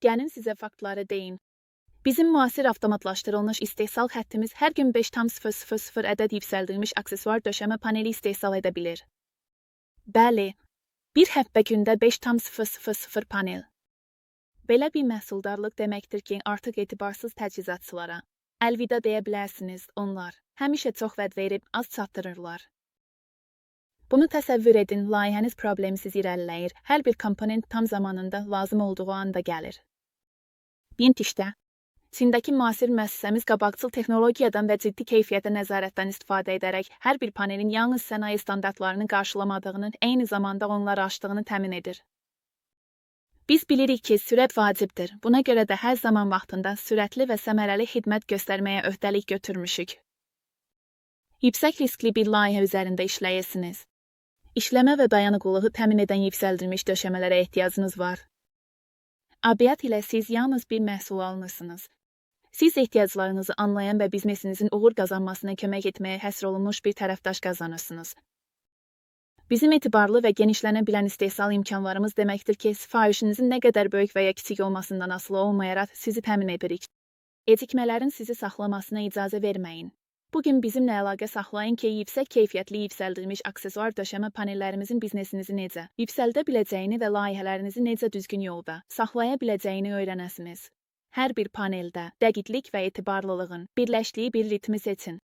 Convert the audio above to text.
Gəlin sizə faktları deyim. Bizim müasir avtomatlaşdırılmış istehsal xəttimiz hər gün 5,000 ədəd yüksəldilmiş aksesuar döşəmə paneli istehsal edə bilir. Bəli, bir həftə gündə 5,000 panel. Belə bir məhsuldarlıq deməkdir ki, artıq etibarsız təchizatçılara əlvida deyə bilərsiniz, onlar həmişə çox vəd verib az çatdırırlar. Bunu təsəvvür edin, layihəniz problemsiz irəliləyir, hər bir komponent tam zamanında lazım olduğu anda gəlir. Bintişdə, Çindəki müasir müəssisəmiz qabaqcıl texnologiyadan və ciddi keyfiyyətə nəzarətdən istifadə edərək hər bir panelin yalnız sənaye standartlarını qarşılamadığını, eyni zamanda onları aşdığını təmin edir. Biz bilirik ki, sürət vacibdir. Buna görə də hər zaman vaxtında sürətli və səmərəli xidmət göstərməyə öhdəlik götürmüşük. Yüksək riskli bir layihə üzərində işləyəsiniz. İşləmə və dayanıqlılığı təmin edən yüksəldilmiş döşəmələrə ehtiyacınız var. ABİAT ilə siz yalnız bir məhsul almırsınız. Siz ehtiyaclarınızı anlayan və biznesinizin uğur qazanmasına kömək etməyə həsr olunmuş bir tərəfdaş qazanırsınız. Bizim etibarlı və genişlənə bilən istehsal imkanlarımız deməkdir ki, sifarişinizin nə qədər böyük və ya kiçik olmasından asılı olmayaraq sizi təmin edirik. Ecikmələrin sizi saxlamasına icazə verməyin. Bugün bizimlə əlaqə saxlayın ki, yüksək keyfiyyətli yüksəldilmiş aksesuar döşəmə panellərimizin biznesinizi necə yüksəldə biləcəyini və layihələrinizi necə düzgün yolda saxlaya biləcəyini öyrənəsiniz. Hər bir paneldə dəqiqlik və etibarlılığın birləşdiyi bir ritmi seçin.